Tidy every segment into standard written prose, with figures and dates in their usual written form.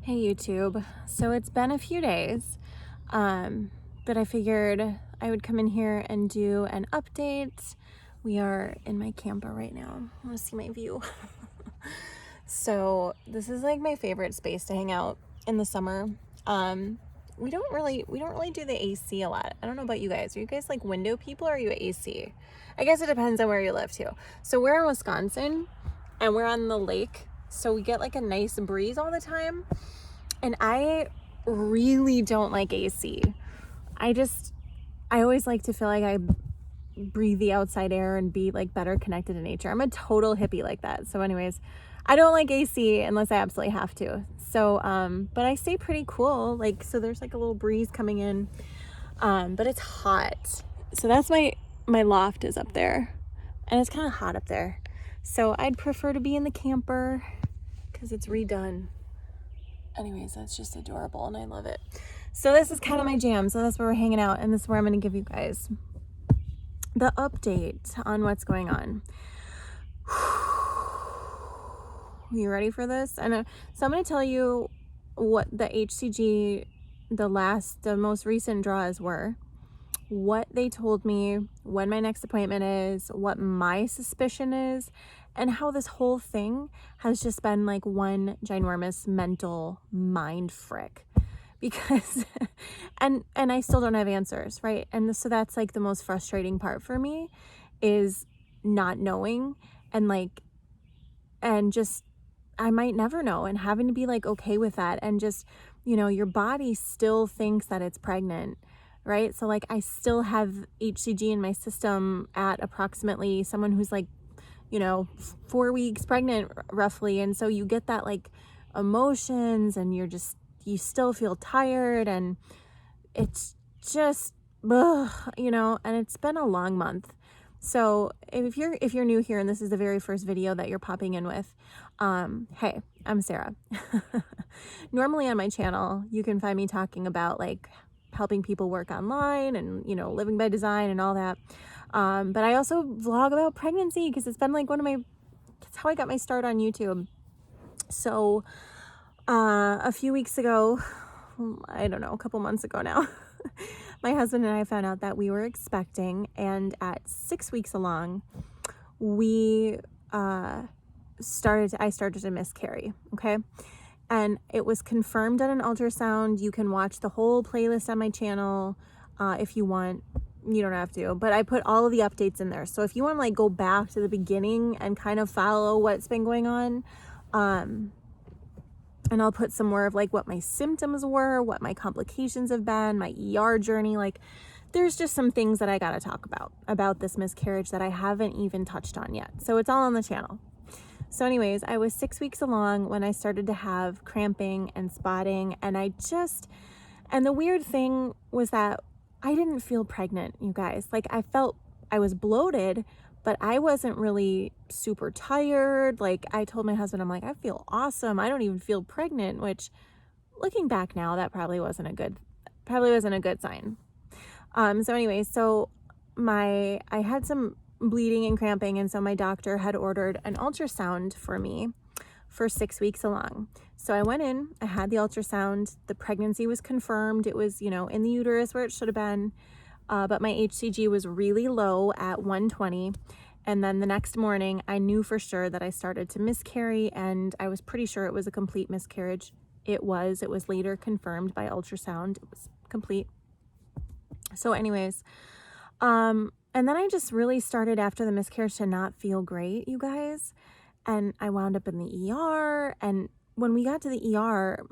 Hey YouTube. So it's been a few days, but I figured I would come in here and do an update. We are in my camper right now. I want to see my view. So this is like my favorite space to hang out in the summer. We don't really do the AC a lot. I don't know about you guys. Are you guys like window people or are you AC? I guess it depends on where you live too. So we're in Wisconsin and we're on the lake. So we get like a nice breeze all the time. And I really don't like AC. I always like to feel like I breathe the outside air and be like better connected to nature. I'm a total hippie like that. So anyways, I don't like AC unless I absolutely have to. So, but I stay pretty cool. Like, so there's like a little breeze coming in, but it's hot. So that's my loft is up there and it's kind of hot up there. So I'd prefer to be in the camper because it's redone. Anyways, that's just adorable and I love it. So this is kind of my jam. So that's where we're hanging out and this is where I'm going to give you guys the update on what's going on. You ready for this? And so I'm going to tell you what the hCG, the most recent draws were, what they told me, when my next appointment is, what my suspicion is, and how this whole thing has just been like one ginormous mental mind frick. Because and I still don't have answers, right? And so that's like the most frustrating part for me is not knowing and just I might never know and having to be like okay with that and just, you know, your body still thinks that it's pregnant, right? So like I still have hCG in my system at approximately someone who's like, you know, 4 weeks pregnant roughly. And so you get that like emotions and you still feel tired and it's just, you know, and it's been a long month. So if you're new here and this is the very first video that you're popping in with, hey, I'm Sarah. Normally on my channel, you can find me talking about like helping people work online and, you know, living by design and all that. But I also vlog about pregnancy because it's been like it's how I got my start on YouTube. So a few weeks ago, I don't know, a couple months ago now, my husband and I found out that we were expecting, and at 6 weeks along, I started to miscarry, okay? And it was confirmed on an ultrasound. You can watch the whole playlist on my channel if you want. You don't have to, but I put all of the updates in there. So if you want to like go back to the beginning and kind of follow what's been going on, and I'll put some more of like what my symptoms were, what my complications have been, my ER journey. Like there's just some things that I got to talk about this miscarriage that I haven't even touched on yet. So it's all on the channel. So anyways, I was 6 weeks along when I started to have cramping and spotting, and the weird thing was that I didn't feel pregnant, you guys. Like I felt I was bloated, but I wasn't really super tired. Like I told my husband, I'm like, I feel awesome. I don't even feel pregnant, which looking back now, that probably wasn't a good sign. So anyway, I had some bleeding and cramping. And so my doctor had ordered an ultrasound for me for 6 weeks along. So I went in, I had the ultrasound, the pregnancy was confirmed. It was, you know, in the uterus where it should have been. But my hCG was really low at 120. And then the next morning, I knew for sure that I started to miscarry, and I was pretty sure it was a complete miscarriage. It was later confirmed by ultrasound. It was complete. So anyways, and then I just really started after the miscarriage to not feel great, you guys. And I wound up in the ER, and when we got to the ER,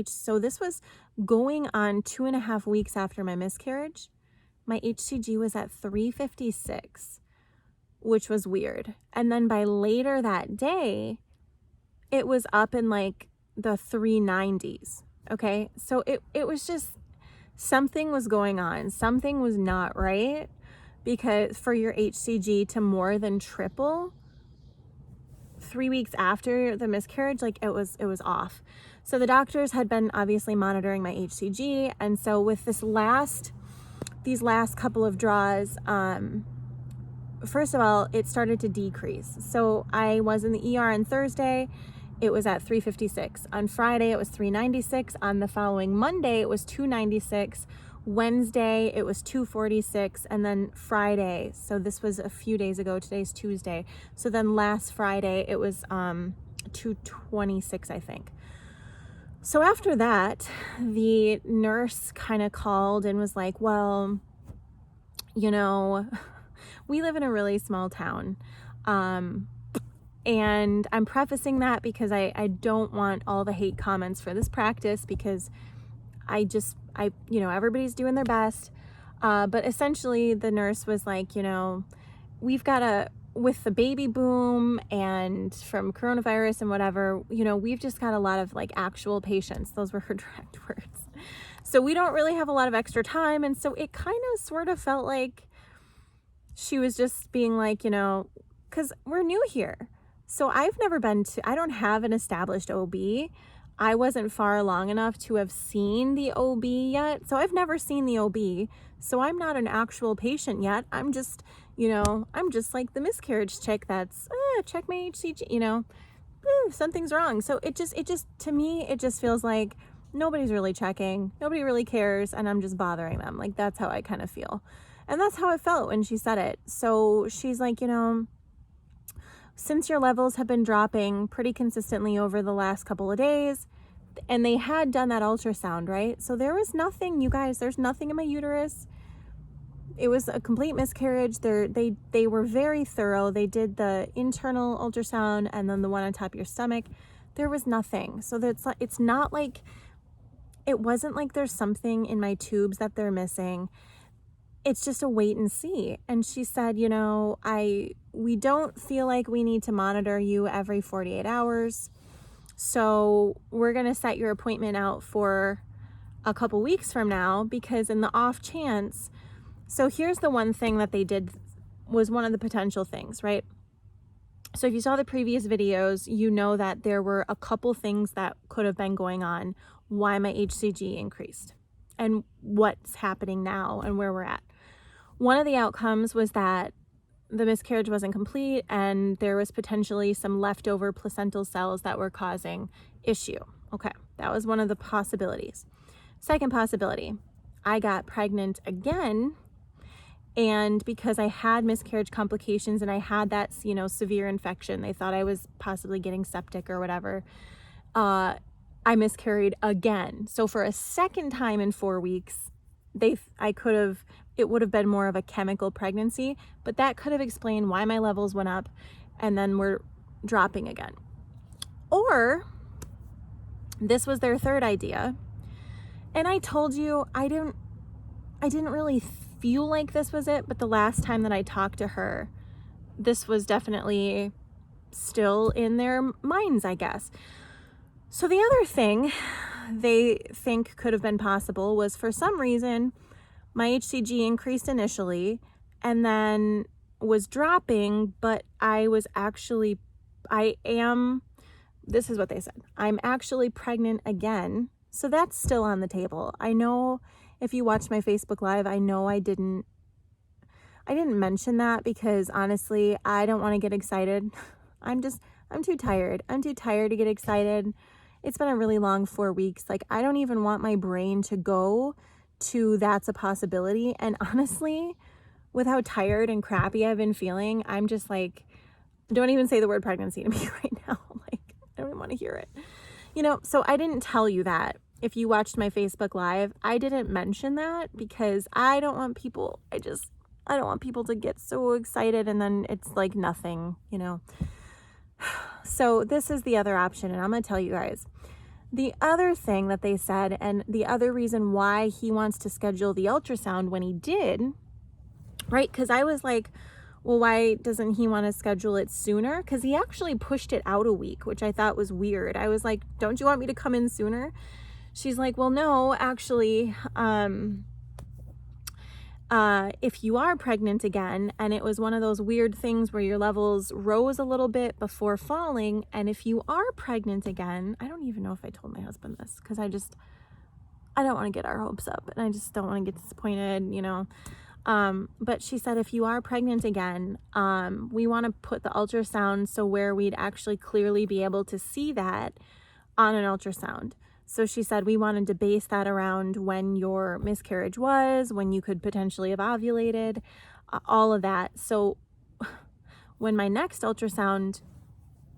so this was going on 2.5 weeks after my miscarriage. My hCG was at 356, which was weird. And then by later that day, it was up in like the 390s. Okay. So it was just, something was going on. Something was not right, because for your hCG to more than triple 3 weeks after the miscarriage, like it was off. So the doctors had been obviously monitoring my hCG. And so with these last couple of draws, first of all, it started to decrease. So I was in the ER on Thursday. it was at 356. On Friday, it was 396. On the following Monday, it was 296. Wednesday, it was 246. And then Friday, so this was a few days ago, today's Tuesday. So then last Friday, it was 226, I think. So after that, the nurse kind of called and was like, well, you know, we live in a really small town. And I'm prefacing that because I don't want all the hate comments for this practice, because you know, everybody's doing their best. But essentially the nurse was like, you know, we've got with the baby boom and from coronavirus and whatever, you know, we've just got a lot of like actual patients. Those were her direct words. So we don't really have a lot of extra time. And so it kind of sort of felt like she was just being like, you know, because we're new here. So I don't have an established OB. I wasn't far along enough to have seen the OB yet. So I've never seen the OB. So I'm not an actual patient yet. I'm just, you know, I'm just like the miscarriage chick that's, check my hCG, you know, something's wrong. So it just, to me, it just feels like nobody's really checking. Nobody really cares. And I'm just bothering them. Like, that's how I kind of feel. And that's how it felt when she said it. So she's like, you know, since your levels have been dropping pretty consistently over the last couple of days, and they had done that ultrasound, right? So there was nothing, you guys, there's nothing in my uterus. It was a complete miscarriage. They were very thorough. They did the internal ultrasound and then the one on top of your stomach. There was nothing. So it's not like, it wasn't like there's something in my tubes that they're missing. It's just a wait and see. And she said, you know, we don't feel like we need to monitor you every 48 hours. So we're going to set your appointment out for a couple weeks from now, because in the off chance, so here's the one thing that they did, was one of the potential things, right? So if you saw the previous videos, you know that there were a couple things that could have been going on, why my hCG increased and what's happening now and where we're at. One of the outcomes was that the miscarriage wasn't complete and there was potentially some leftover placental cells that were causing issue. Okay, that was one of the possibilities. Second possibility, I got pregnant again, and because I had miscarriage complications and I had that, you know, severe infection, they thought I was possibly getting septic or whatever, I miscarried again. So for a second time in 4 weeks, it would have been more of a chemical pregnancy, but that could have explained why my levels went up and then were dropping again. Or this was their third idea. And I told you, I didn't really feel like this was it, but the last time that I talked to her, this was definitely still in their minds, I guess. So the other thing they think could have been possible was, for some reason, my hCG increased initially and then was dropping, but this is what they said, I'm actually pregnant again. So that's still on the table. I know if you watched my Facebook Live, I know I didn't mention that because honestly, I don't want to get excited. I'm too tired. I'm too tired to get excited. It's been a really long 4 weeks. Like, I don't even want my brain to go to that's a possibility. And honestly, with how tired and crappy I've been feeling, I'm just like, don't even say the word pregnancy to me right now. Like, I don't even want to hear it. You know, so I didn't tell you that. If you watched my Facebook Live, I didn't mention that because I don't want people, I don't want people to get so excited and then it's like nothing, you know. So this is the other option, and I'm going to tell you guys. The other thing that they said, and the other reason why he wants to schedule the ultrasound when he did, right? Because I was like, well, why doesn't he want to schedule it sooner? Because he actually pushed it out a week, which I thought was weird. I was like, don't you want me to come in sooner? She's like, well, no, actually, if you are pregnant again, and it was one of those weird things where your levels rose a little bit before falling, and if you are pregnant again, I don't even know if I told my husband this, because I don't want to get our hopes up, and I just don't want to get disappointed, you know. But she said, if you are pregnant again, we want to put the ultrasound so where we'd actually clearly be able to see that on an ultrasound. So she said, we wanted to base that around when your miscarriage was, when you could potentially have ovulated, all of that. So when my next ultrasound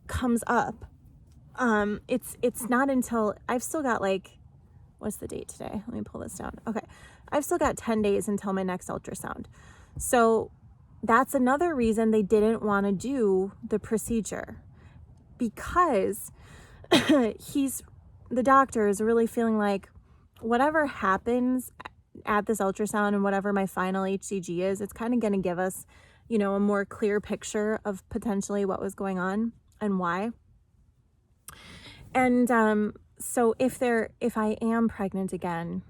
comes up, it's not until I've still got like, what's the date today? Let me pull this down. Okay. I've still got 10 days until my next ultrasound. So that's another reason they didn't want to do the procedure, because the doctor is really feeling like whatever happens at this ultrasound and whatever my final hCG is, it's kind of going to give us, a more clear picture of potentially what was going on and why. And so if I am pregnant again,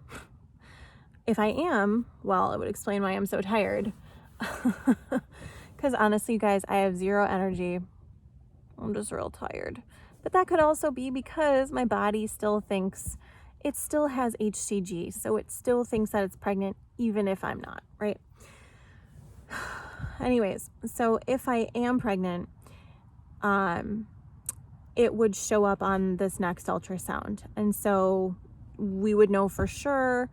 if I am, well, it would explain why I'm so tired. Because honestly, you guys, I have zero energy. I'm just real tired. But that could also be because my body still thinks it still has hCG. So it still thinks that it's pregnant, even if I'm not, right? Anyways, so if I am pregnant, it would show up on this next ultrasound. And so we would know for sure.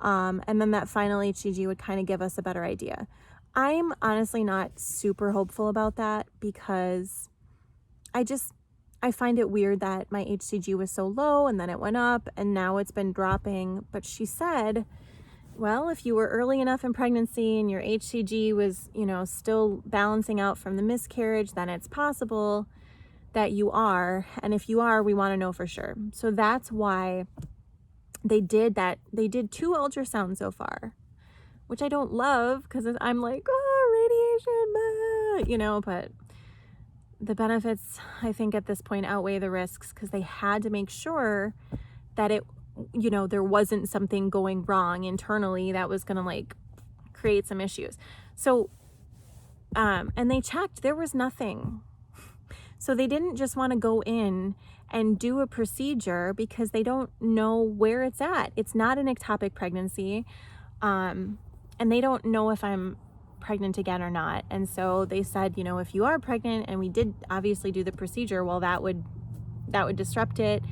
And then that final hCG would kind of give us a better idea. I'm honestly not super hopeful about that, because I find it weird that my hCG was so low and then it went up and now it's been dropping. But she said, well, if you were early enough in pregnancy and your hCG was, still balancing out from the miscarriage, then it's possible that you are. And if you are, we want to know for sure. So that's why they did that. They did 2 ultrasounds so far, which I don't love, because I'm like, radiation, but the benefits, I think at this point, outweigh the risks, because they had to make sure that it, there wasn't something going wrong internally that was going to like create some issues. So, and they checked, there was nothing. So they didn't just want to go in and do a procedure because they don't know where it's at. It's not an ectopic pregnancy. And they don't know if I'm pregnant again or not. And so they said, if you are pregnant, and we did obviously do the procedure, well, that would disrupt it,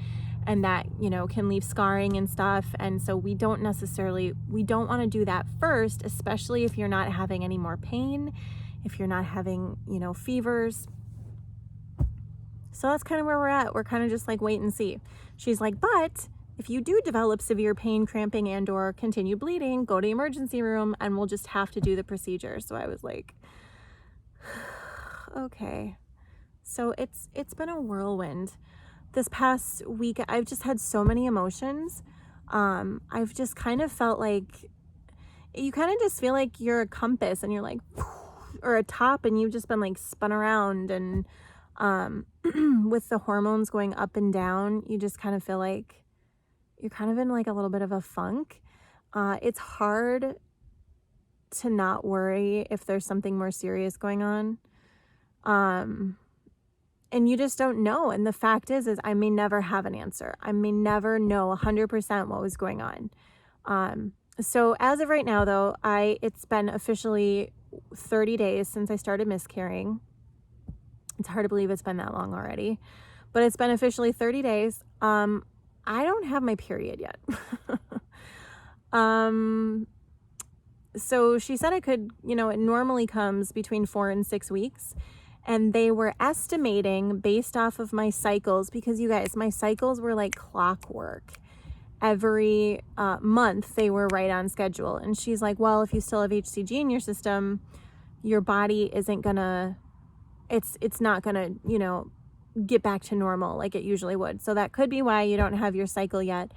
and that, can leave scarring and stuff. And so we don't want to do that first, especially if you're not having any more pain, if you're not having, fevers. So that's kind of where we're at. We're kind of just like, wait and see. She's like, but if you do develop severe pain, cramping, and or continue bleeding, go to the emergency room and we'll just have to do the procedure. So I was like, okay. So it's been a whirlwind. This past week, I've just had so many emotions. I've just kind of felt like, you kind of just feel like you're a compass and you're like, or a top, and you've just been like spun around, and with the hormones going up and down, you just kind of feel like you're kind of in like a little bit of a funk. It's hard to not worry if there's something more serious going on. And you just don't know. And the fact is I may never have an answer. I may never know 100% what was going on. So as of right now though, it's been officially 30 days since I started miscarrying. It's hard to believe it's been that long already, but it's been officially 30 days. I don't have my period yet. So she said I could, it normally comes between 4 and 6 weeks. And they were estimating based off of my cycles, because you guys, my cycles were like clockwork. Every month they were right on schedule. And she's like, well, if you still have hCG in your system, your body isn't gonna, it's not gonna, get back to normal like it usually would. So that could be why you don't have your cycle yet.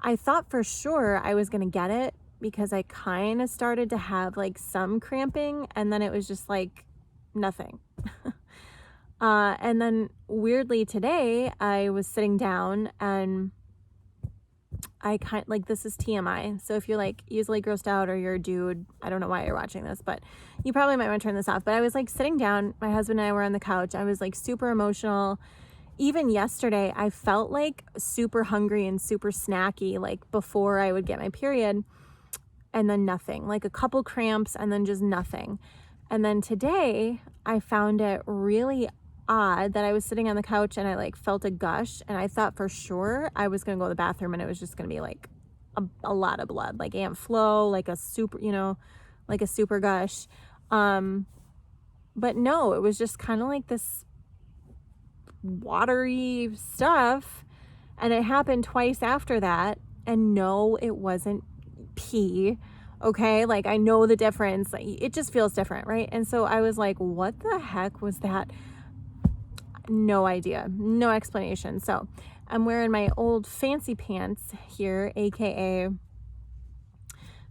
I thought for sure I was gonna get it, because I kind of started to have like some cramping, and then it was just like nothing. And then weirdly today I was sitting down, and I this is TMI. So if you're like easily grossed out, or you're a dude, I don't know why you're watching this, but you probably might want to turn this off. But I was like sitting down, my husband and I were on the couch. I was like super emotional. Even yesterday, I felt like super hungry and super snacky, like before I would get my period. and then nothing, like a couple cramps and then just nothing. And then today I found it really odd that I was sitting on the couch and I like felt a gush, and I thought for sure I was going to go to the bathroom and it was just going to be like a lot of blood, like Aunt Flo, like a super, like a super gush. But no, it was just kind of like this watery stuff. And it happened twice after that. And no, it wasn't pee. Okay. Like I know the difference. Like, it just feels different. Right. And so I was like, what the heck was that? No idea. No explanation. So I'm wearing my old fancy pants here, AKA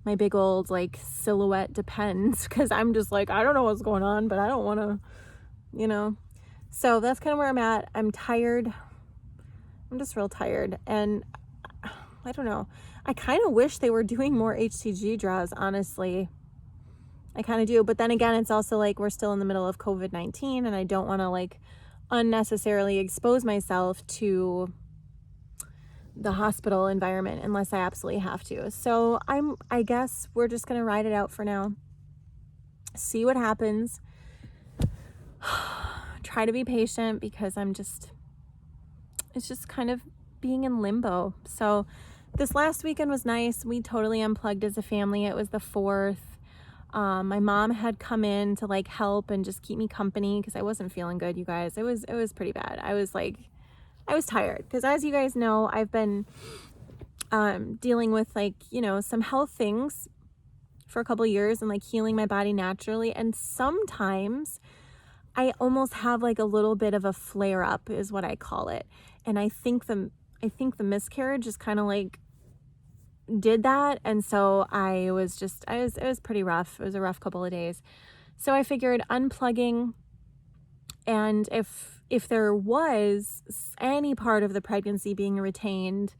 my big old like silhouette Depends, because I'm just like, I don't know what's going on, but I don't want to, So that's kind of where I'm at. I'm tired. I'm just real tired. And I don't know. I kind of wish they were doing more hCG draws, honestly. I kind of do. But then again, it's also like we're still in the middle of COVID-19 and I don't want to like unnecessarily expose myself to the hospital environment unless I absolutely have to. So I guess we're just going to ride it out for now. See what happens. Try to be patient because it's just kind of being in limbo. So this last weekend was nice. We totally unplugged as a family. It was the 4th. My mom had come in to like help and just keep me company because I wasn't feeling good, you guys. It was pretty bad. I was tired because, as you guys know, I've been dealing with like, some health things for a couple years and like healing my body naturally. And sometimes I almost have like a little bit of a flare up is what I call it. And I think the miscarriage is kind of like did that. And so it was pretty rough. It was a rough couple of days. So I figured unplugging, and if there was any part of the pregnancy being retained,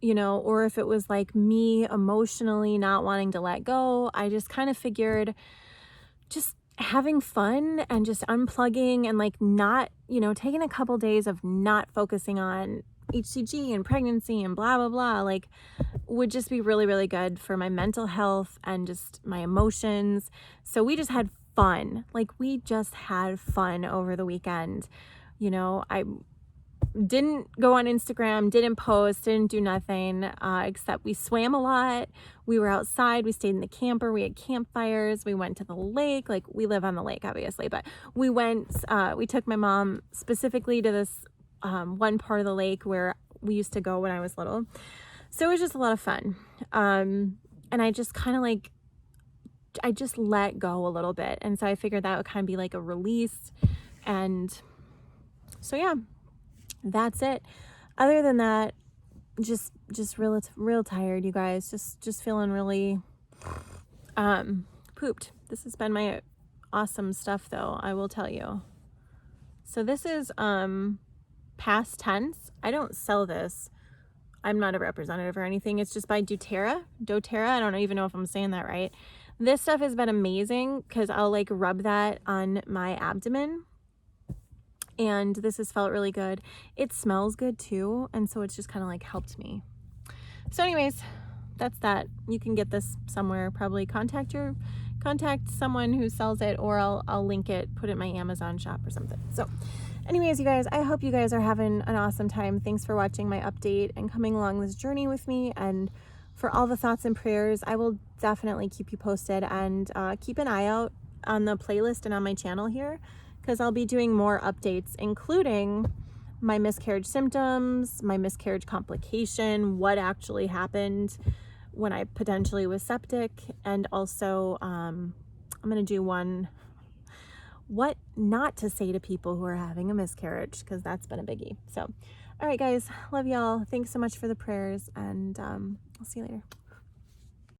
or if it was like me emotionally not wanting to let go, I just kind of figured just having fun and just unplugging and like not, taking a couple days of not focusing on hCG and pregnancy and blah, blah, blah, like would just be really, really good for my mental health and just my emotions. So we just had fun. Like we just had fun over the weekend. I didn't go on Instagram, didn't post, didn't do nothing, except we swam a lot. We were outside. We stayed in the camper. We had campfires. We went to the lake. Like we live on the lake, obviously, but we took my mom specifically to this one part of the lake where we used to go when I was little. So it was just a lot of fun. And I just kind of I just let go a little bit. And so I figured that would kind of be like a release. And so, yeah, that's it. Other than that, just real tired, you guys. Just feeling really pooped. This has been my awesome stuff, though, I will tell you. So this is past tense. I don't sell this. I'm not a representative or anything. It's just by doTERRA. I don't even know if I'm saying that right. This stuff has been amazing because I'll like rub that on my abdomen. And this has felt really good. It smells good too. And so it's just kind of like helped me. So anyways, that's that. You can get this somewhere. Probably contact someone who sells it, or I'll link it, put it in my Amazon shop or something. So anyways, you guys, I hope you guys are having an awesome time. Thanks for watching my update and coming along this journey with me. And for all the thoughts and prayers, I will definitely keep you posted, and keep an eye out on the playlist and on my channel here, because I'll be doing more updates, including my miscarriage symptoms, my miscarriage complication, what actually happened when I potentially was septic, and also I'm going to do one, what not to say to people who are having a miscarriage, because that's been a biggie. So, all right, guys, love y'all. Thanks so much for the prayers, and I'll see you later.